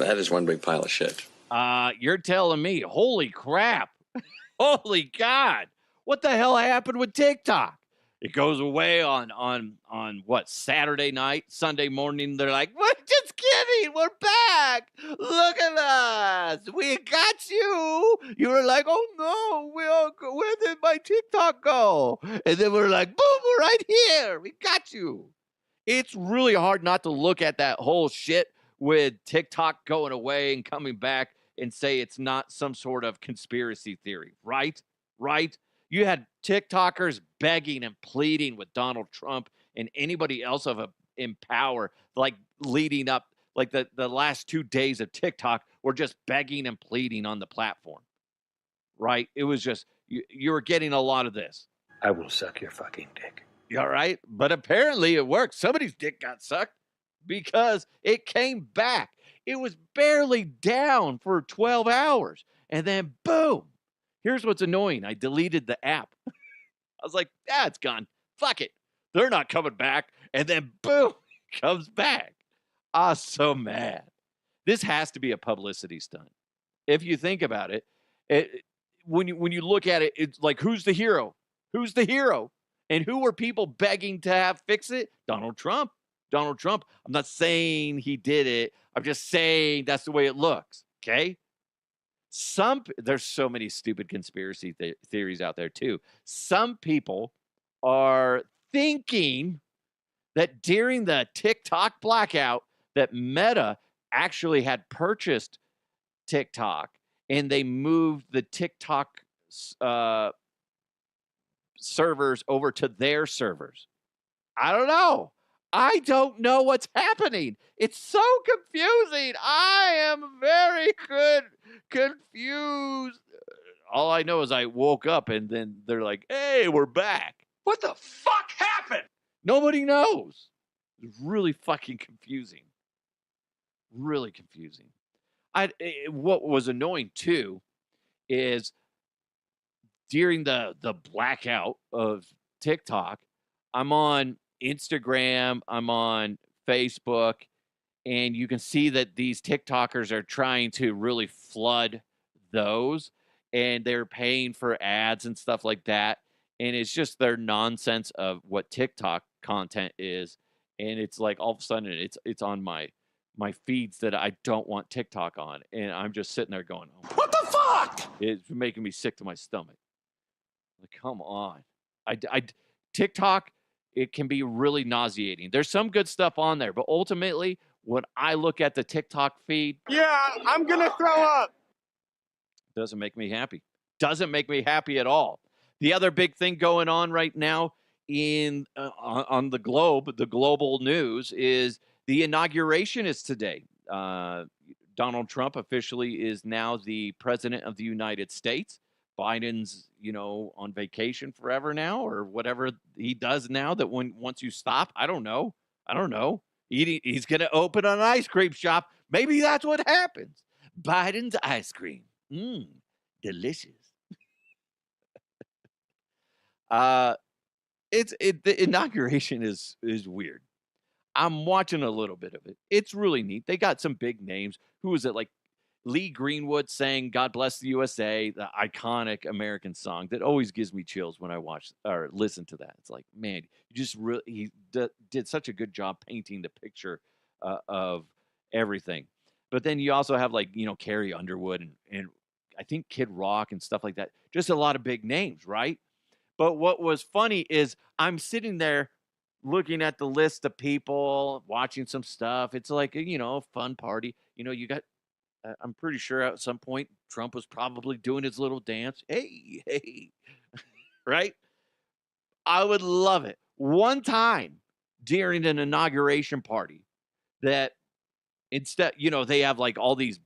That is one big pile of shit. You're telling me, holy crap. Holy God. What the hell happened with TikTok? It goes away on what, Saturday night, Sunday morning. They're like, we're just kidding. We're back. Look at us. We got you. You were like, oh no, where did my TikTok go? And then we're like, boom, we're right here. We got you. It's really hard not to look at that whole shit with TikTok going away and coming back and say it's not some sort of conspiracy theory, right? Right? You had TikTokers begging and pleading with Donald Trump and anybody else in power, like leading up, like the last 2 days of TikTok were just begging and pleading on the platform, right? It was just, you were getting a lot of this. I will suck your fucking dick. You all right? But apparently it worked. Somebody's dick got sucked because it came back. It was barely down for 12 hours. And then boom. Here's what's annoying. I deleted the app. I was like, it's gone. Fuck it. They're not coming back. And then boom, it comes back. I was so mad. This has to be a publicity stunt. If you think about it, when you look at it, it's like, who's the hero? Who's the hero? And who were people begging to have fix it? Donald Trump. Donald Trump. I'm not saying he did it. I'm just saying that's the way it looks. Okay. There's so many stupid conspiracy theories out there too. Some people are thinking that during the TikTok blackout that Meta actually had purchased TikTok and they moved the TikTok servers over to their servers. I don't know. I don't know what's happening. It's so confusing. I am very confused. All I know is I woke up and then they're like, hey, we're back. What the fuck happened? Nobody knows. It's really fucking confusing. Really confusing. What was annoying too is during the blackout of TikTok, I'm on Instagram, I'm on Facebook, and you can see that these TikTokers are trying to really flood those, and they're paying for ads and stuff like that. And it's just their nonsense of what TikTok content is. And it's like all of a sudden it's on my feeds that I don't want TikTok on. And I'm just sitting there going, oh, what the fuck? It's making me sick to my stomach. Like, come on. TikTok, it can be really nauseating. There's some good stuff on there, but ultimately, when I look at the TikTok feed, I'm going to throw up. Doesn't make me happy. Doesn't make me happy at all. The other big thing going on right now on the globe, the global news, is the inauguration is today. Donald Trump officially is now the president of the United States. Biden's, on vacation forever now, or whatever he does now that once you stop, I don't know. He's going to open an ice cream shop. Maybe that's what happens. Biden's ice cream. Delicious. The inauguration is weird. I'm watching a little bit of it. It's really neat. They got some big names. Who was it? Like Lee Greenwood sang "God Bless the USA," the iconic American song that always gives me chills when I watch or listen to that. It's like, man, he did such a good job painting the picture of everything. But then you also have Carrie Underwood and I think Kid Rock and stuff like that. Just a lot of big names, right? But what was funny is I'm sitting there looking at the list of people, watching some stuff. It's like a fun party. You got. I'm pretty sure at some point Trump was probably doing his little dance. Hey, right? I would love it. One time during an inauguration party that instead, they have like all these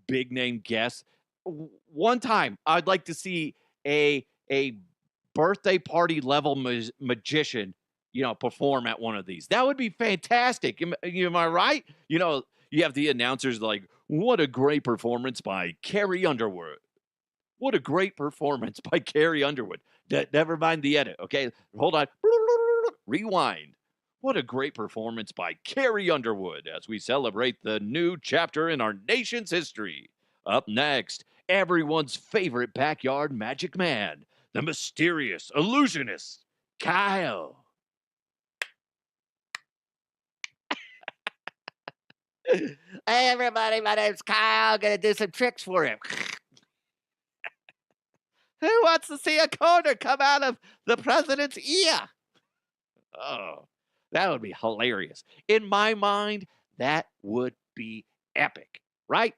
big name guests. One time I'd like to see a birthday party level magician, perform at one of these. That would be fantastic. Am I right? You have the announcers like, what a great performance by Carrie Underwood. What a great performance by Carrie Underwood. Never mind the edit, okay? Hold on. Rewind. What a great performance by Carrie Underwood as we celebrate the new chapter in our nation's history. Up next, everyone's favorite backyard magic man, the mysterious illusionist, Kyle. Hey everybody, my name's Kyle. Gonna do some tricks for him. Who wants to see a corner come out of the president's ear? Oh, that would be hilarious. In my mind, that would be epic, right?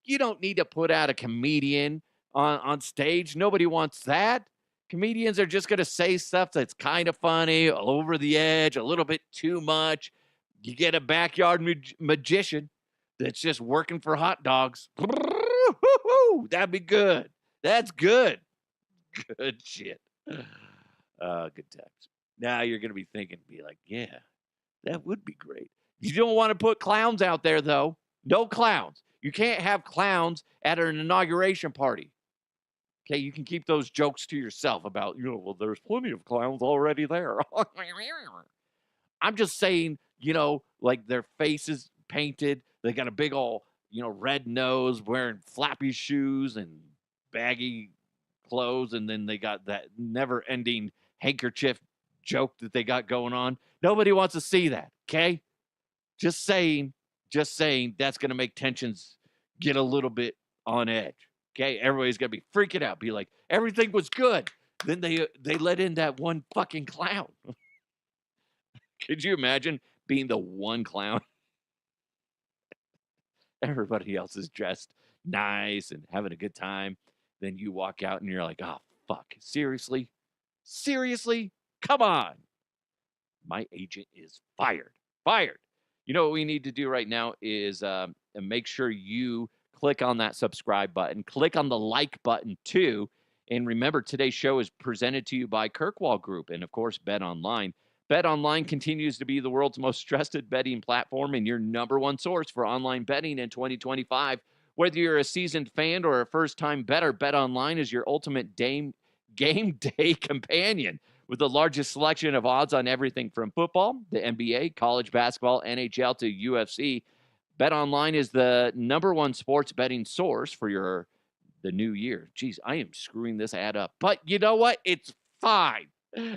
You don't need to put out a comedian on stage. Nobody wants that. Comedians are just going to say stuff that's kind of funny, over the edge, a little bit too much. You get a backyard magician that's just working for hot dogs. That'd be good. That's good. Good shit. Good times. Now you're going to be thinking, be like, yeah, that would be great. You don't want to put clowns out there, though. No clowns. You can't have clowns at an inauguration party. Okay, you can keep those jokes to yourself about, well, there's plenty of clowns already there. I'm just saying, like their faces painted. They got a big old, red nose, wearing flappy shoes and baggy clothes. And then they got that never-ending handkerchief joke that they got going on. Nobody wants to see that, okay? Just saying that's going to make tensions get a little bit on edge. Okay, everybody's going to be freaking out, be like, everything was good. Then they let in that one fucking clown. Could you imagine being the one clown? Everybody else is dressed nice and having a good time. Then you walk out and you're like, oh, fuck. Seriously? Seriously? Come on. My agent is fired. Fired. You know what we need to do right now is make sure you click on that subscribe button. Click on the like button too. And remember, today's show is presented to you by Kirkwall Group and, of course, Bet Online. Bet Online continues to be the world's most trusted betting platform and your number one source for online betting in 2025. Whether you're a seasoned fan or a first-time bettor, Bet Online is your ultimate game day companion. With the largest selection of odds on everything from football, the NBA, college basketball, NHL to UFC, BetOnline is the number one sports betting source for the new year. Jeez, I am screwing this ad up. But you know what? It's fine.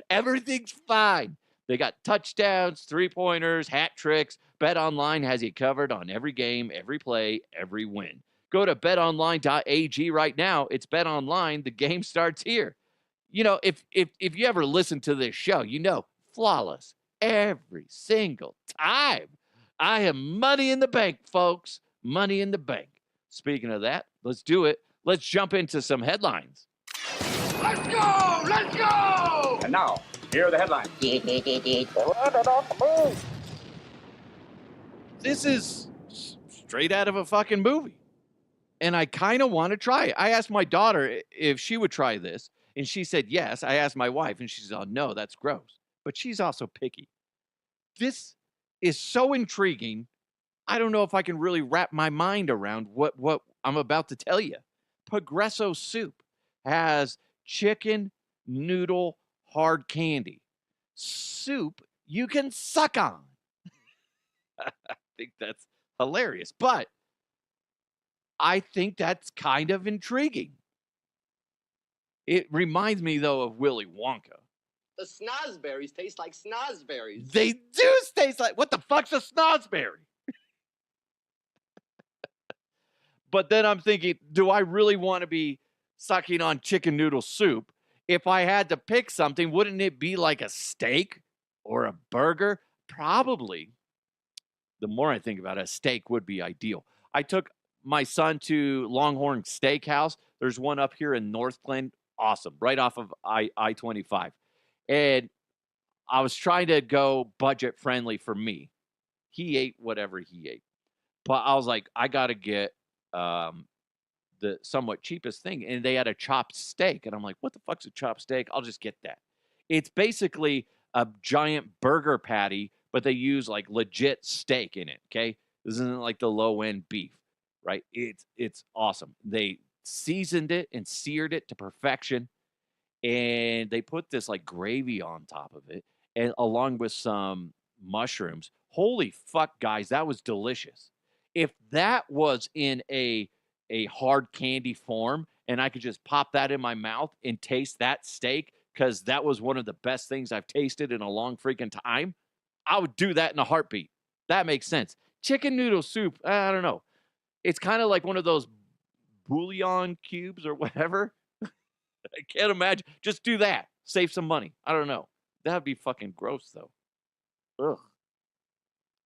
Everything's fine. They got touchdowns, three-pointers, hat tricks. BetOnline has you covered on every game, every play, every win. Go to betonline.ag right now. It's BetOnline. The game starts here. If you ever listen to this show, flawless every single time. I have money in the bank, folks. Money in the bank. Speaking of that, let's do it. Let's jump into some headlines. Let's go! Let's go! And now, here are the headlines. This is straight out of a fucking movie. And I kind of want to try it. I asked my daughter if she would try this. And she said yes. I asked my wife, and she said, oh, no, that's gross. But she's also picky. This is so intriguing. I don't know if I can really wrap my mind around what I'm about to tell you. Progresso Soup has chicken noodle hard candy. Soup you can suck on. I think that's hilarious. But I think that's kind of intriguing. It reminds me, though, of Willy Wonka. The snozberries taste like snozberries. They do taste like, what the fuck's a snozberry? But then I'm thinking, do I really want to be sucking on chicken noodle soup? If I had to pick something, wouldn't it be like a steak or a burger? Probably. The more I think about it, a steak would be ideal. I took my son to Longhorn Steakhouse. There's one up here in Northglenn. Awesome. Right off of I-25. And I was trying to go budget friendly for me. He ate whatever he ate. But I was like, I got to get the somewhat cheapest thing. And they had a chopped steak. And I'm like, what the fuck's a chopped steak? I'll just get that. It's basically a giant burger patty, but they use like legit steak in it. Okay. This isn't like the low end beef, right? It's awesome. They seasoned it and seared it to perfection. And they put this like gravy on top of it, and along with some mushrooms. Holy fuck, guys, that was delicious. If that was in a hard candy form and I could just pop that in my mouth and taste that steak, because that was one of the best things I've tasted in a long freaking time, I would do that in a heartbeat. That makes sense. Chicken noodle soup, I don't know. It's kind of like one of those bouillon cubes or whatever. I can't imagine. Just do that. Save some money. I don't know. That'd be fucking gross, though. Ugh.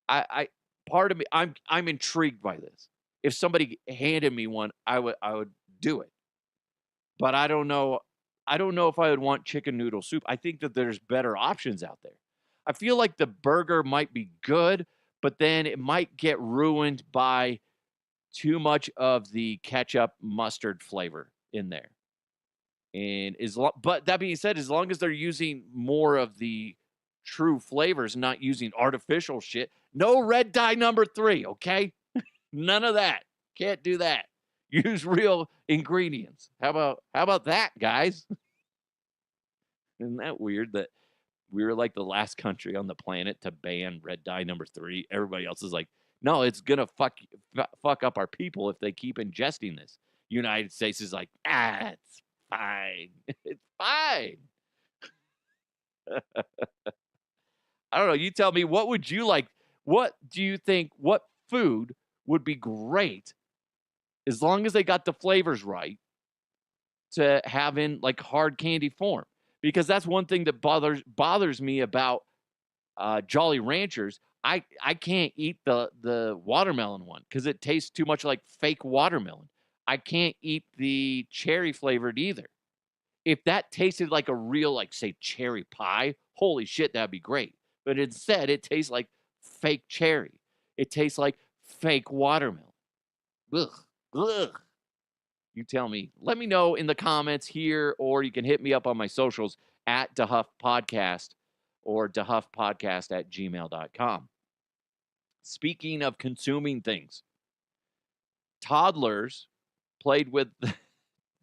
I part of me, I'm intrigued by this. If somebody handed me one, I would do it. But I don't know. I don't know if I would want chicken noodle soup. I think that there's better options out there. I feel like the burger might be good, but then it might get ruined by too much of the ketchup mustard flavor in there. And but that being said, as long as they're using more of the true flavors, not using artificial shit, no red dye number 3, okay? None of that. Can't do that. Use real ingredients. How about that, guys? Isn't that weird that we were like the last country on the planet to ban red dye number 3? Everybody else is like, no, it's gonna fuck up our people if they keep ingesting this. United States is like, it's fine. It's fine. I don't know. You tell me, what would you like? What do you think? What food would be great as long as they got the flavors right to have in like hard candy form? Because that's one thing that bothers me about Jolly Ranchers. I can't eat the watermelon one because it tastes too much like fake watermelon. I can't eat the cherry flavored either. If that tasted like a real, like, say, cherry pie, holy shit, that'd be great. But instead, it tastes like fake cherry. It tastes like fake watermelon. Ugh. Ugh. You tell me. Let me know in the comments here, or you can hit me up on my socials at DeHuff Podcast or DeHuffPodcast@gmail.com. Speaking of consuming things, toddlers played with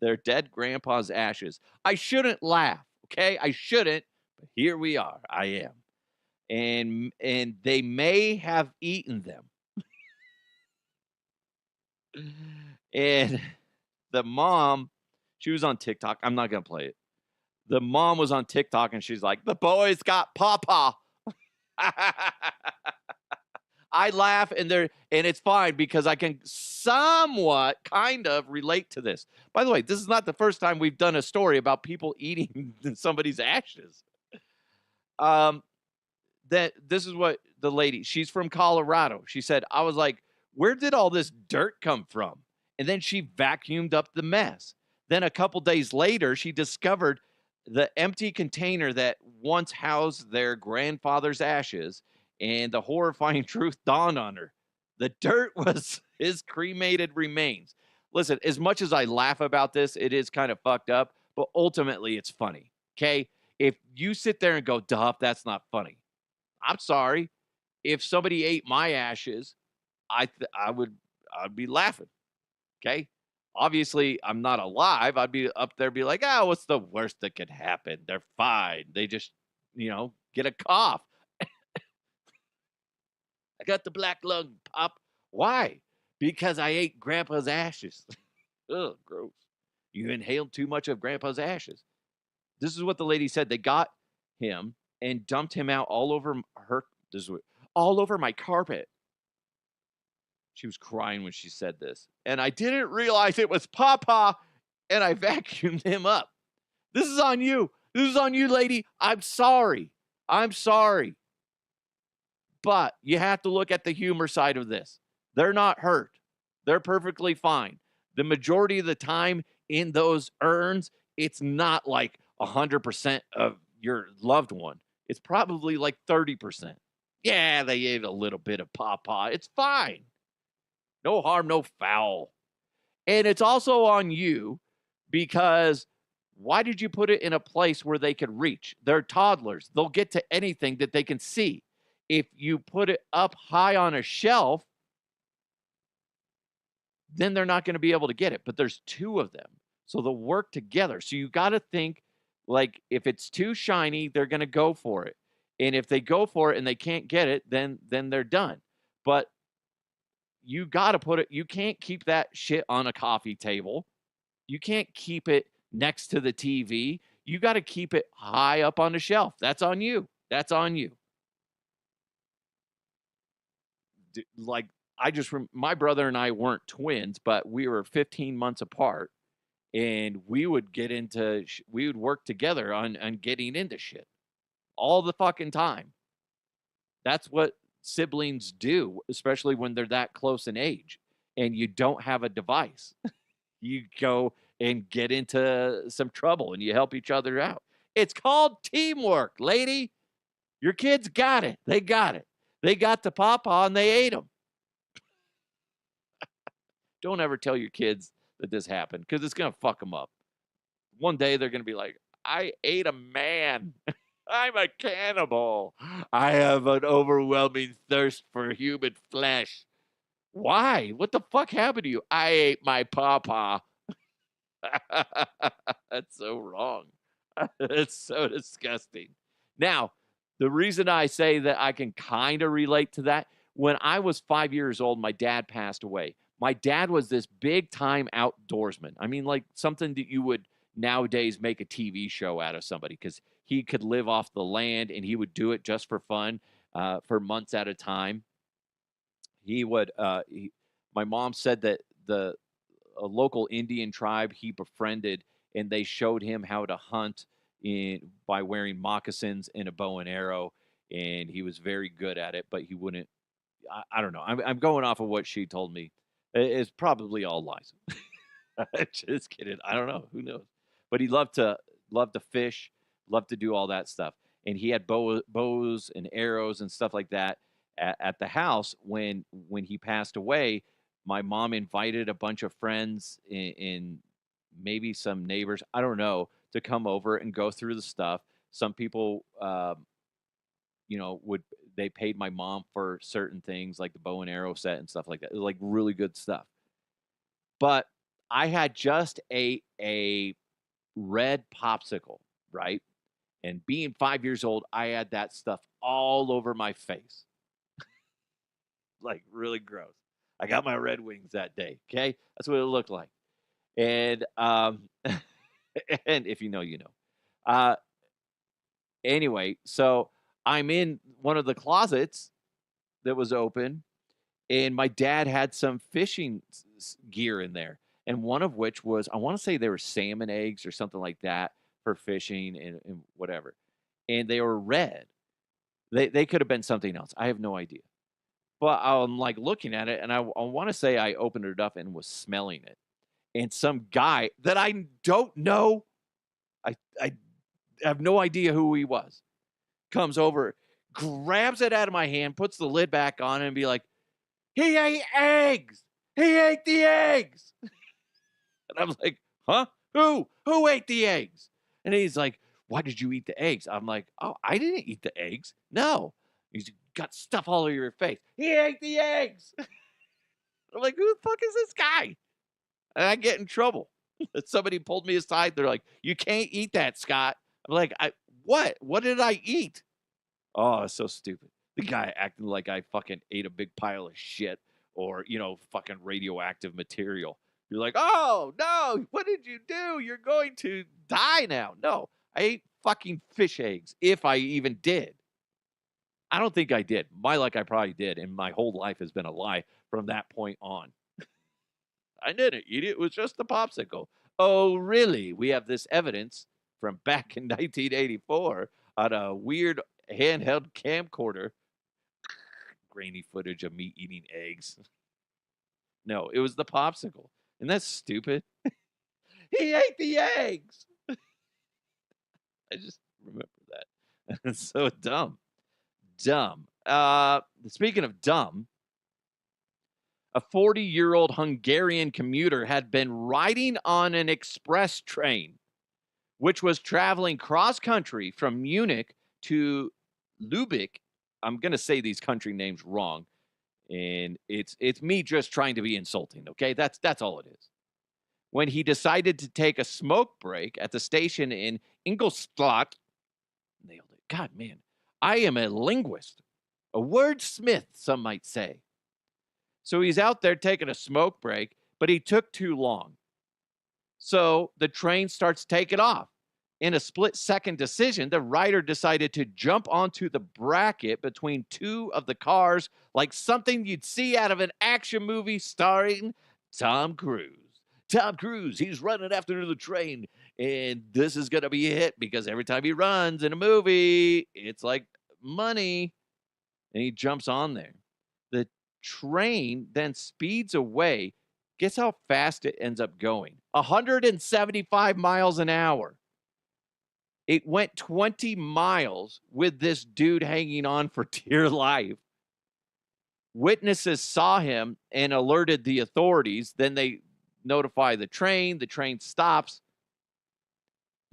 their dead grandpa's ashes. I shouldn't laugh, okay? I shouldn't, but here we are. I am. And they may have eaten them. And the mom, she was on TikTok. I'm not going to play it. The mom was on TikTok and she's like, the boys got pawpaw. I laugh and it's fine because I can somewhat kind of relate to this. By the way, this is not the first time we've done a story about people eating somebody's ashes. That this is what the lady, she's from Colorado. She said, I was like, where did all this dirt come from? And then she vacuumed up the mess. Then a couple days later, she discovered the empty container that once housed their grandfather's ashes. And the horrifying truth dawned on her. The dirt was his cremated remains. Listen, as much as I laugh about this, it is kind of fucked up, but ultimately it's funny, okay? If you sit there and go, Duff, that's not funny. I'm sorry. If somebody ate my ashes, I'd be laughing, okay? Obviously, I'm not alive. I'd be up there be like, what's the worst that could happen? They're fine. They just, get a cough. I got the black lung, Pop. Why? Because I ate Grandpa's ashes. Ugh, gross. You inhaled too much of Grandpa's ashes. This is what the lady said. They got him and dumped him out all over all over my carpet. She was crying when she said this. And I didn't realize it was Papa, and I vacuumed him up. This is on you. This is on you, lady. I'm sorry. I'm sorry. But you have to look at the humor side of this. They're not hurt. They're perfectly fine. The majority of the time in those urns, it's not like 100% of your loved one. It's probably like 30%. Yeah, they ate a little bit of pawpaw. It's fine. No harm, no foul. And it's also on you because why did you put it in a place where they could reach? They're toddlers. They'll get to anything that they can see. If you put it up high on a shelf, then they're not going to be able to get it. But there's 2 of them. So they'll work together. So you got to think, like, if it's too shiny, they're going to go for it. And if they go for it and they can't get it, then they're done. But you got to put it, you can't keep that shit on a coffee table. You can't keep it next to the TV. You got to keep it high up on the shelf. That's on you. That's on you. Like, my brother and I weren't twins, but we were 15 months apart, and we would we would work together on getting into shit all the fucking time. That's what siblings do, especially when they're that close in age and you don't have a device. You go and get into some trouble and you help each other out. It's called teamwork, lady. Your kids got it. They got it. They got the pawpaw and they ate them. Don't ever tell your kids that this happened because it's going to fuck them up. One day they're going to be like, I ate a man. I'm a cannibal. I have an overwhelming thirst for human flesh. Why? What the fuck happened to you? I ate my pawpaw. That's so wrong. It's so disgusting. Now, the reason I say that I can kind of relate to that, when I was 5 years old, my dad passed away. My dad was this big time outdoorsman. I mean, like something that you would nowadays make a TV show out of somebody because he could live off the land and he would do it just for fun for months at a time. He would, my mom said that a local Indian tribe he befriended, and they showed him how to hunt by wearing moccasins and a bow and arrow, and he was very good at it, but he wouldn't. I don't know. I'm going off of what she told me. It's probably all lies. Just kidding. I don't know. Who knows? But he loved to fish, loved to do all that stuff, and he had bows and arrows and stuff like that at the house when he passed away. My mom invited a bunch of friends and maybe some neighbors, I don't know, to come over and go through the stuff. Some people, they paid my mom for certain things like the bow and arrow set and stuff like that. It was like really good stuff. But I had just ate a red popsicle, right? And being 5 years old, I had that stuff all over my face. Like really gross. I got my Red Wings that day. Okay. That's what it looked like. And, and if you know, you know. Anyway, so I'm in one of the closets that was open, and my dad had some fishing gear in there. And one of which was, I want to say they were salmon eggs or something like that for fishing and whatever. And they were red. They could have been something else. I have no idea. But I'm like looking at it, and I want to say I opened it up and was smelling it. And some guy that I don't know, I have no idea who he was, comes over, grabs it out of my hand, puts the lid back on, and be like, he ate eggs. He ate the eggs. And I'm like, huh? Who ate the eggs? And he's like, why did you eat the eggs? I'm like, oh, I didn't eat the eggs. No. He's got stuff all over your face. He ate the eggs. I'm like, who the fuck is this guy? And I get in trouble. Somebody pulled me aside. They're like, you can't eat that, Scott. I'm like, what? What did I eat? Oh, it's so stupid. The guy acting like I fucking ate a big pile of shit or, fucking radioactive material. You're like, oh, no, what did you do? You're going to die now. No, I ate fucking fish eggs, if I even did. I don't think I did. My luck, I probably did, and my whole life has been a lie from that point on. I didn't eat it. It was just a popsicle. Oh, really? We have this evidence from back in 1984 on a weird handheld camcorder. Grainy footage of me eating eggs. No, it was the popsicle. And that's stupid. He ate the eggs. I just remember that. It's so dumb. Dumb. Speaking of dumb, a 40-year-old Hungarian commuter had been riding on an express train, which was traveling cross-country from Munich to Lübeck. I'm going to say these country names wrong, and it's me just trying to be insulting, okay? That's all it is. When he decided to take a smoke break at the station in Ingolstadt, nailed it. God, man, I am a linguist, a wordsmith, some might say. So he's out there taking a smoke break, but he took too long. So the train starts taking off. In a split-second decision, the rider decided to jump onto the bracket between two of the cars like something you'd see out of an action movie starring Tom Cruise. Tom Cruise, he's running after the train, and this is going to be a hit because every time he runs in a movie, it's like money, and he jumps on there. The train then speeds away. Guess how fast it ends up going? 175 miles an hour. It went 20 miles with this dude hanging on for dear life. Witnesses saw him and alerted the authorities. Then they notify the train. The train stops.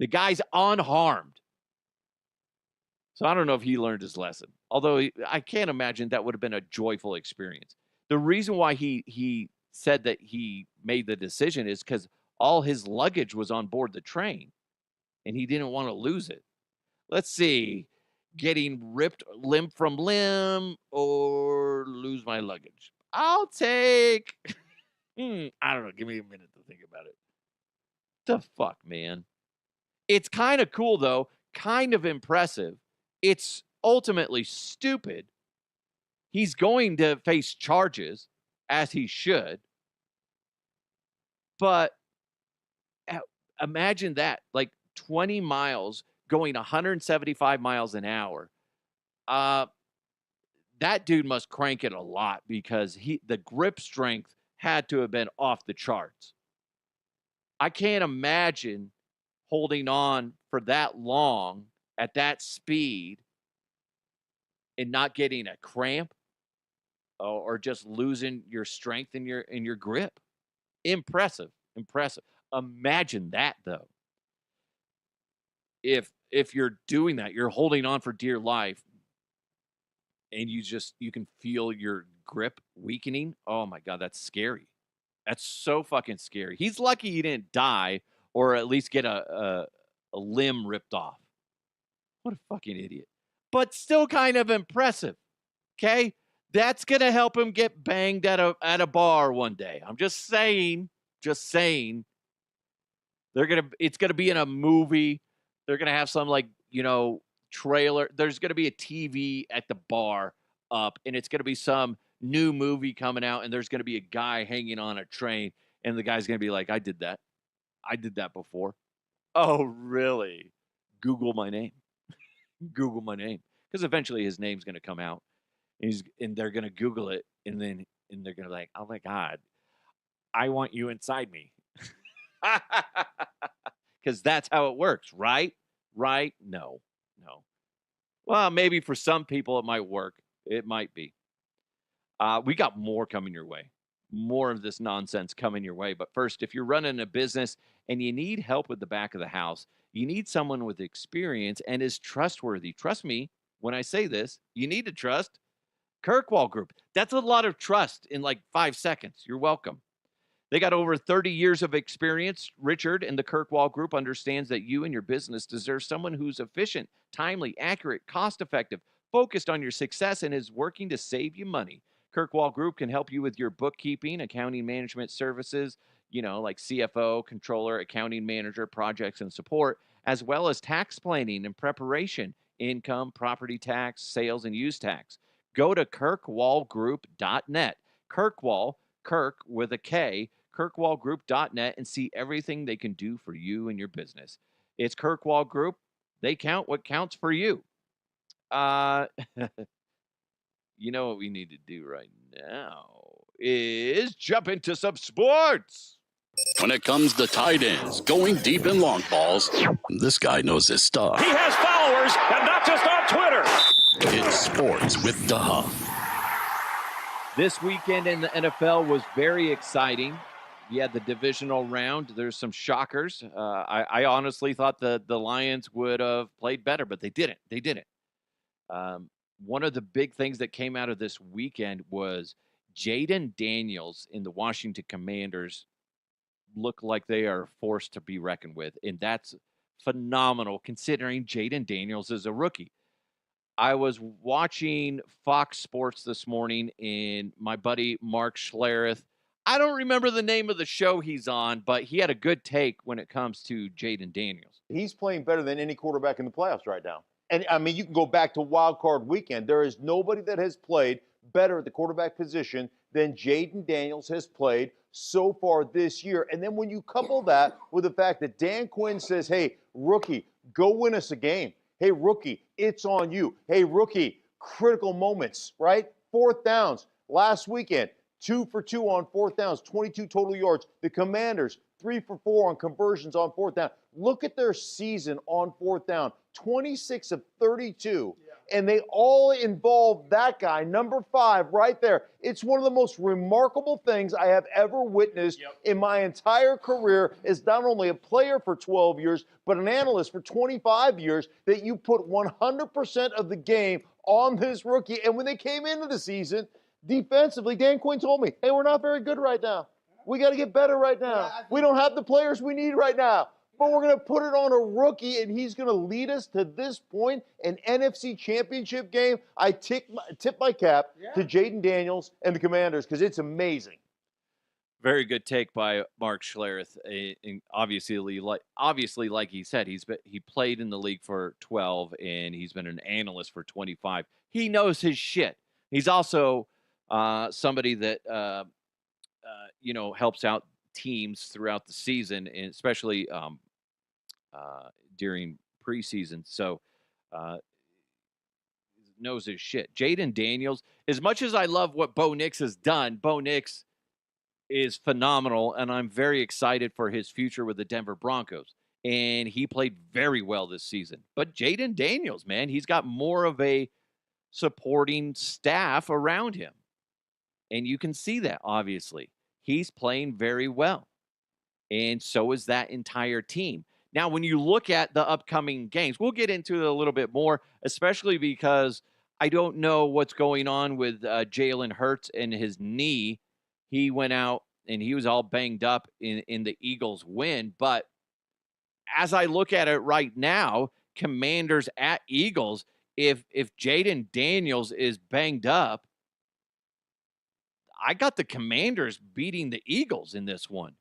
The guy's unharmed. So I don't know if he learned his lesson. Although I can't imagine that would have been a joyful experience. The reason why he said that he made the decision is because all his luggage was on board the train, and he didn't want to lose it. Let's see. Getting ripped limb from limb or lose my luggage. I'll take. I don't know. Give me a minute to think about it. The fuck, man. It's kind of cool, though. Kind of impressive. It's ultimately stupid. He's going to face charges, as he should. But imagine that. Like 20 miles going 175 miles an hour. That dude must crank it a lot because the grip strength had to have been off the charts. I can't imagine holding on for that long at that speed and not getting a cramp or just losing your strength in your grip. Impressive. Imagine that, though. If you're doing that, you're holding on for dear life, and you can feel your grip weakening. Oh my God, that's scary. That's so fucking scary. He's lucky he didn't die or at least get a limb ripped off. What a fucking idiot. But still kind of impressive. Okay? That's gonna help him get banged at a bar one day. I'm just saying. It's gonna be in a movie. They're gonna have some trailer. There's gonna be a TV at the bar up, and it's gonna be some new movie coming out, and there's gonna be a guy hanging on a train, and the guy's gonna be like, I did that before. Oh, really? Google my name. Google my name. Because eventually his name's gonna come out. And they're gonna Google it, and they're gonna be like, oh my God, I want you inside me. Because that's how it works, right? Right? No. Well, maybe for some people it might work. It might be. We got more coming your way. More of this nonsense coming your way. But first, if you're running a business and you need help with the back of the house, you need someone with experience and is trustworthy. Trust me when I say this. You need to trust Kirkwall Group. That's a lot of trust in like 5 seconds. You're welcome. They got over 30 years of experience. Richard and the Kirkwall Group understands that you and your business deserve someone who's efficient, timely, accurate, cost-effective, focused on your success, and is working to save you money. Kirkwall Group can help you with your bookkeeping, accounting management services, like CFO, controller, accounting manager, projects, and support, as well as tax planning and preparation, income, property tax, sales, and use tax. Go to kirkwallgroup.net. Kirkwall, Kirk with a K, kirkwallgroup.net, and see everything they can do for you and your business. It's Kirkwall Group. They count what counts for you. You know what we need to do right now is jump into some sports. When it comes to tight ends, going deep in long balls, this guy knows his stuff. He has followers, and not just on Twitter. It's Sports with Duh. This weekend in the NFL was very exciting. You had the divisional round. There's some shockers. I honestly thought the Lions would have played better, but they didn't. One of the big things that came out of this weekend was Jayden Daniels in the Washington Commanders look like they are a force to be reckoned with, and that's phenomenal considering Jayden Daniels is a rookie. I was watching Fox Sports this morning, and my buddy Mark Schlereth, I don't remember the name of the show he's on, but he had a good take when it comes to Jayden Daniels. He's playing better than any quarterback in the playoffs right now. And I mean, you can go back to wild card weekend. There is nobody that has played better at the quarterback position than Jayden Daniels has played so far this year. And then when you couple that with the fact that Dan Quinn says, hey, rookie, go win us a game. Hey, rookie, it's on you. Hey, rookie, critical moments, right? Fourth downs. Last weekend, 2 for 2 on fourth downs, 22 total yards. The Commanders, 3 for 4 on conversions on fourth down. Look at their season on fourth down, 26 of 32. And they all involve that guy, number 5, right there. It's one of the most remarkable things I have ever witnessed in my entire career as not only a player for 12 years, but an analyst for 25 years, that you put 100% of the game on this rookie. And when they came into the season, defensively, Dan Quinn told me, hey, we're not very good right now. We got to get better right now. We don't have the players we need right now. But we're going to put it on a rookie, and he's going to lead us to this point, an NFC championship game. I tip my cap to Jayden Daniels and the Commanders because it's amazing. Very good take by Mark Schlereth. And obviously, like he said, he played in the league for 12, and he's been an analyst for 25. He knows his shit. He's also somebody that helps out teams throughout the season, and especially during preseason. So knows his shit. Jayden Daniels, as much as I love what Bo Nix has done, Bo Nix is phenomenal, and I'm very excited for his future with the Denver Broncos. And he played very well this season. But Jayden Daniels, man, he's got more of a supporting staff around him. And you can see that, obviously. He's playing very well. And so is that entire team. Now, when you look at the upcoming games, we'll get into it a little bit more, especially because I don't know what's going on with Jalen Hurts and his knee. He went out and he was all banged up in the Eagles' win. But as I look at it right now, Commanders at Eagles, if Jayden Daniels is banged up, I got the Commanders beating the Eagles in this one,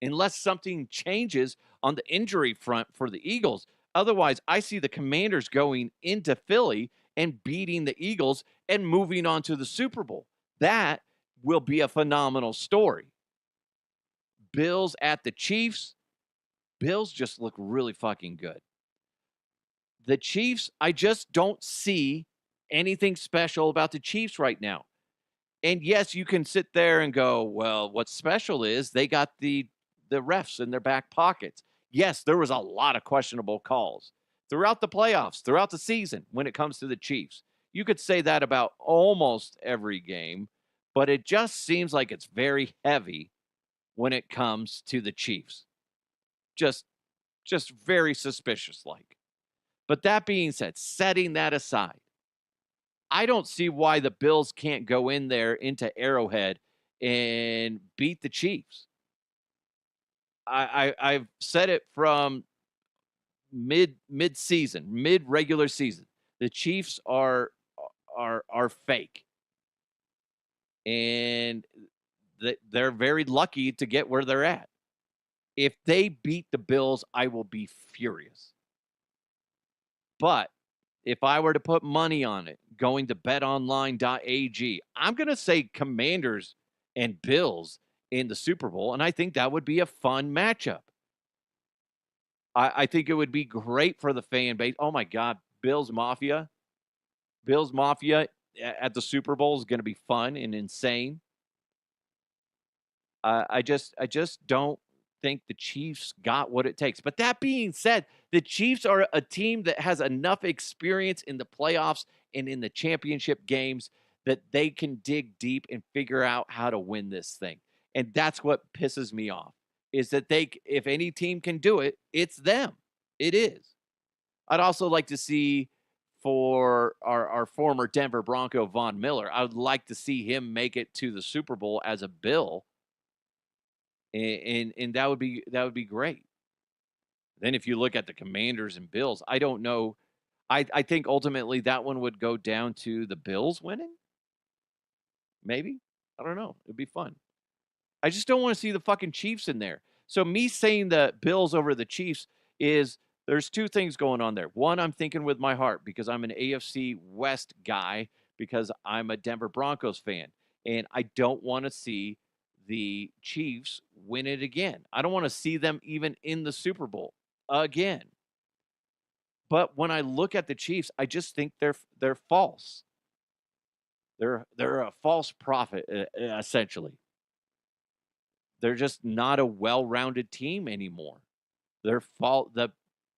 unless something changes on the injury front for the Eagles. Otherwise, I see the Commanders going into Philly and beating the Eagles and moving on to the Super Bowl. That will be a phenomenal story. Bills at the Chiefs. Bills just look really fucking good. The Chiefs, I just don't see anything special about the Chiefs right now. And yes, you can sit there and go, well, what's special is they got the refs in their back pockets. Yes, there was a lot of questionable calls throughout the playoffs, throughout the season when it comes to the Chiefs. You could say that about almost every game, but it just seems like it's very heavy when it comes to the Chiefs. Just very suspicious like. But that being said, setting that aside, I don't see why the Bills can't go in there into Arrowhead and beat the Chiefs. I've said it from mid-season, mid-regular season. The Chiefs are fake. And they're very lucky to get where they're at. If they beat the Bills, I will be furious. But if I were to put money on it, going to betonline.ag, I'm going to say Commanders and Bills in the Super Bowl, and I think that would be a fun matchup. I think it would be great for the fan base. Oh, my God, Bills Mafia. Bills Mafia at the Super Bowl is going to be fun and insane. I just don't think the Chiefs got what it takes. But that being said, the Chiefs are a team that has enough experience in the playoffs and in the championship games that they can dig deep and figure out how to win this thing. And that's what pisses me off, is that if any team can do it, it's them. It is. I'd also like to see, for our former Denver Bronco, Von Miller, I would like to see him make it to the Super Bowl as a Bill. And that would be great. Then if you look at the Commanders and Bills, I don't know I think ultimately that one would go down to the Bills winning. Maybe. I don't know. It'd be fun. I just don't want to see the fucking Chiefs in there. So me saying the Bills over the Chiefs is there's two things going on there. One, I'm thinking with my heart because I'm an AFC West guy because I'm a Denver Broncos fan. And I don't want to see the Chiefs win it again. I don't want to see them even in the Super Bowl again. But when I look at the Chiefs, I just think they're false. They're a false prophet essentially. They're just not a well-rounded team anymore. The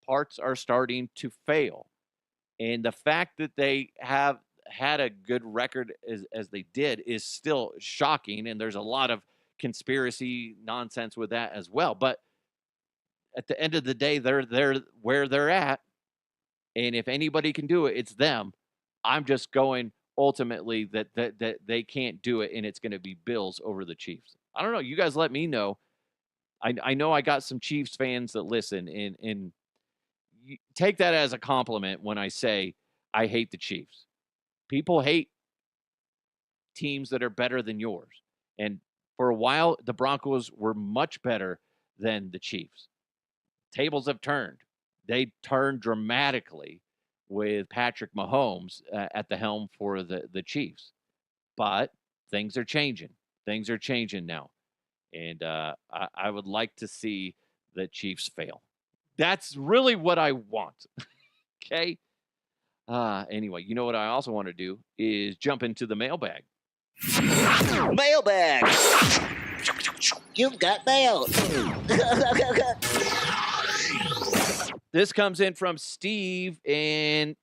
parts are starting to fail. And the fact that they have had a good record as they did is still shocking. And there's a lot of conspiracy nonsense with that as well. But at the end of the day, they're where they're at. And if anybody can do it, it's them. I'm just going ultimately that they can't do it, and it's going to be Bills over the Chiefs. I don't know. You guys let me know. I know I got some Chiefs fans that listen, and you take that as a compliment when I say I hate the Chiefs. People hate teams that are better than yours. And for a while, the Broncos were much better than the Chiefs. Tables have turned. They turned dramatically with Patrick Mahomes at the helm for the Chiefs. But things are changing. Things are changing now. And I would like to see the Chiefs fail. That's really what I want. Okay? Anyway, you know what I also want to do is jump into the mailbag. Mailbag. You've got mail. This comes in from Steve, and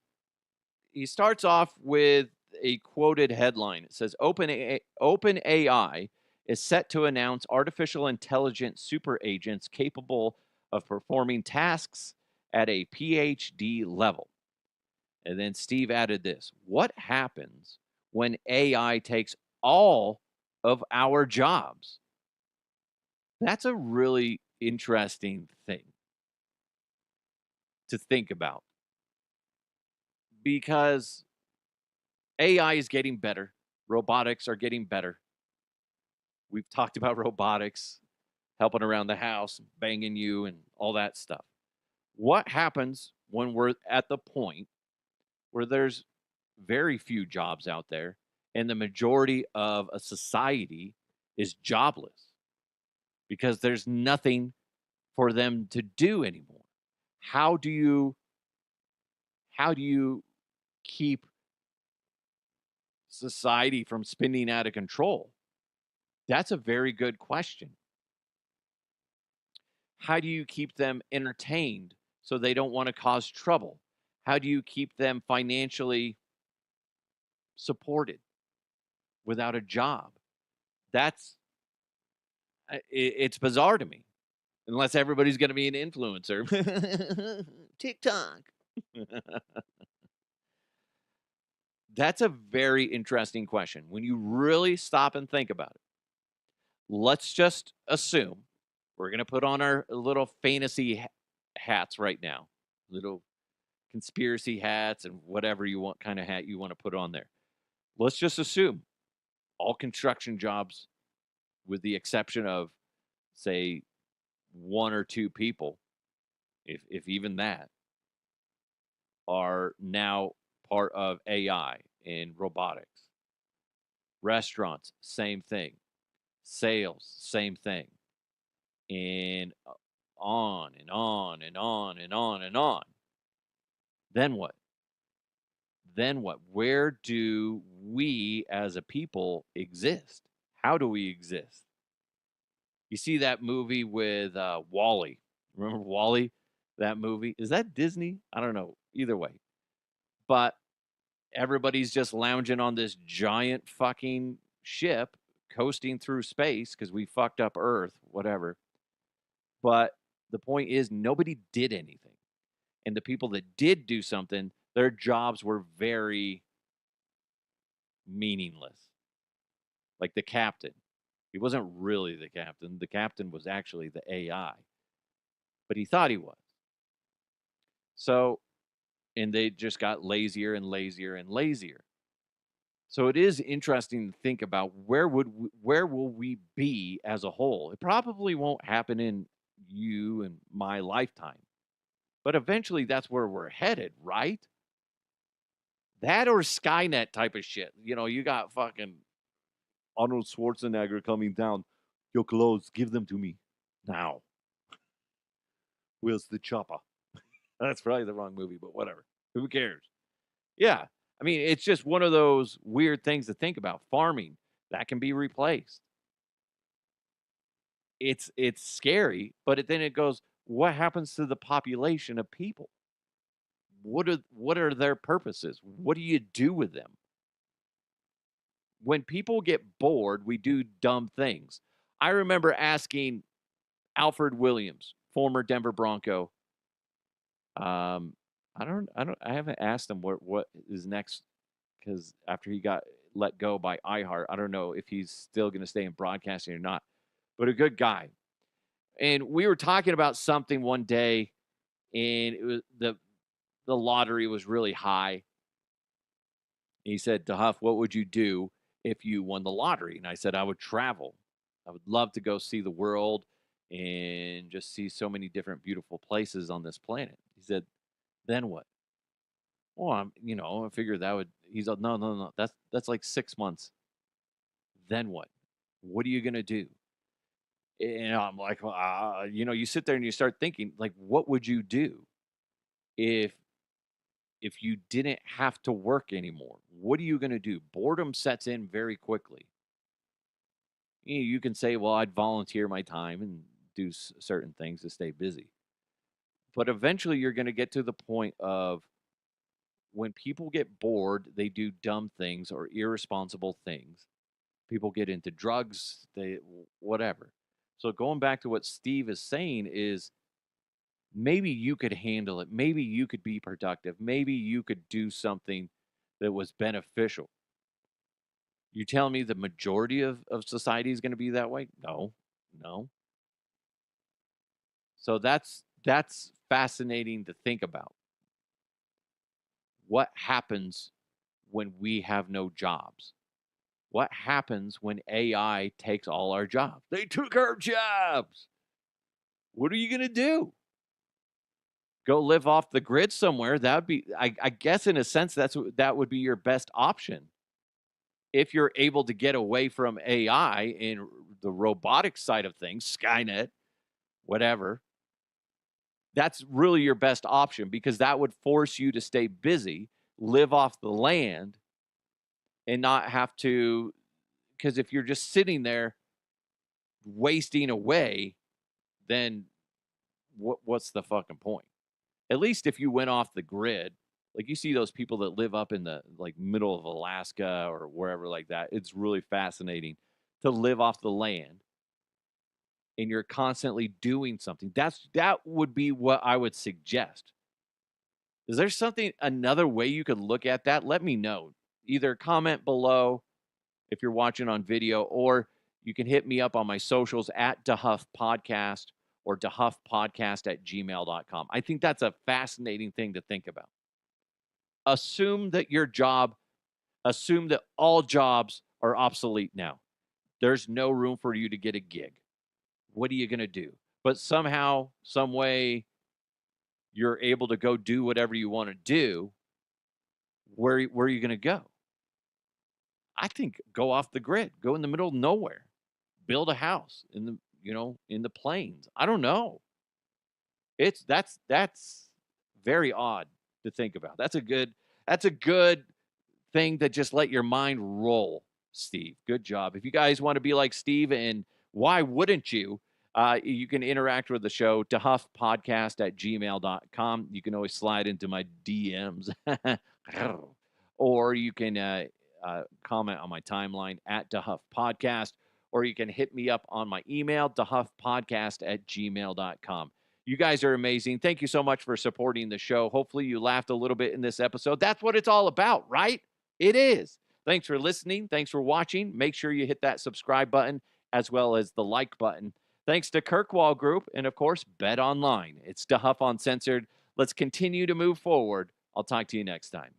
he starts off with a quoted headline. It says, OpenAI is set to announce artificial intelligence super agents capable of performing tasks at a PhD level. And then Steve added this: what happens when AI takes all of our jobs? That's a really interesting thing to think about because AI is getting better. Robotics are getting better. We've talked about robotics helping around the house, banging you, and all that stuff. What happens when we're at the point where there's very few jobs out there and the majority of a society is jobless because there's nothing for them to do anymore? How do you keep society from spinning out of control? That's a very good question. How do you keep them entertained so they don't want to cause trouble? How do you keep them financially supported without a job? It's bizarre to me. Unless everybody's going to be an influencer. TikTok. That's a very interesting question. When you really stop and think about it, let's just assume we're going to put on our little fantasy hats right now, little conspiracy hats and whatever you want kind of hat you want to put on there. Let's just assume all construction jobs, with the exception of, say, one or two people, if even that, are now part of AI and robotics. Restaurants, same thing. Sales, same thing. And on and on and on and on and on. Then what? Then what? Where do we as a people exist? How do we exist? You see that movie with Wall-E. Remember Wall-E? That movie? Is that Disney? I don't know. Either way. But everybody's just lounging on this giant fucking ship coasting through space because we fucked up Earth, whatever. But the point is, nobody did anything. And the people that did do something, their jobs were very meaningless. Like the captain. He wasn't really the captain. The captain was actually the AI. But he thought he was. So and they just got lazier and lazier and lazier. So it is interesting to think about where will we be as a whole. It probably won't happen in you and my lifetime, but eventually that's where we're headed, right? That or Skynet type of shit. You know, you got fucking Arnold Schwarzenegger coming down. Your clothes, give them to me now. Where's the chopper? That's probably the wrong movie, but whatever. Who cares? Yeah. I mean, it's just one of those weird things to think about. Farming, that can be replaced. It's scary, but then it goes, what happens to the population of people? What are their purposes? What do you do with them? When people get bored, we do dumb things. I remember asking Alfred Williams, former Denver Bronco. I haven't asked him what is next, because after he got let go by iHeart, I don't know if he's still going to stay in broadcasting or not. But a good guy. And we were talking about something one day, and it was the lottery was really high. He said, DeHuff, what would you do if you won the lottery? And I said, I would travel. I would love to go see the world and just see so many different beautiful places on this planet. He said, then what? Well, I figured that would, he's like, no. That's like 6 months. Then what? What are you going to do? And I'm like, well, you sit there and you start thinking, like, what would you do if you didn't have to work anymore? What are you going to do? Boredom sets in very quickly. You can say, well, I'd volunteer my time and do certain things to stay busy. But eventually you're going to get to the point of when people get bored, they do dumb things or irresponsible things. People get into drugs, whatever. So going back to what Steve is saying is, maybe you could handle it. Maybe you could be productive. Maybe you could do something that was beneficial. You tell me the majority of society is going to be that way? No. So that's fascinating to think about. What happens when we have no jobs? What happens when AI takes all our jobs? They took our jobs. What are you going to do? Go live off the grid somewhere? That would be, I guess, in a sense, that would be your best option. If you're able to get away from AI and the robotic side of things, Skynet, whatever, that's really your best option, because that would force you to stay busy, live off the land, and not have to, because if you're just sitting there wasting away, then what's the fucking point? At least if you went off the grid, like you see those people that live up in the middle of Alaska or wherever like that. It's really fascinating to live off the land and you're constantly doing something. That would be what I would suggest. Is there another way you could look at that? Let me know. Either comment below if you're watching on video, or you can hit me up on my socials at DeHuff Podcast or DeHuffPodcast@gmail.com. I think that's a fascinating thing to think about. Assume that all jobs are obsolete now. There's no room for you to get a gig. What are you going to do? But somehow, some way, you're able to go do whatever you want to do. Where are you going to go? I think go off the grid. Go in the middle of nowhere. Build a house in the plains. I don't know. That's very odd to think about. That's a good thing to just let your mind roll, Steve. Good job. If you guys want to be like Steve, and why wouldn't you? You can interact with the show, DeHuffPodcast@gmail.com. You can always slide into my DMs. Or you can comment on my timeline at DeHuff Podcast, or you can hit me up on my email, DeHuffPodcast@gmail.com. You guys are amazing. Thank you so much for supporting the show. Hopefully you laughed a little bit in this episode. That's what it's all about, right? It is. Thanks for listening. Thanks for watching. Make sure you hit that subscribe button as well as the like button. Thanks to Kirkwall Group and, of course, Bet Online. It's DeHuff Uncensored. Let's continue to move forward I'll talk to you next time.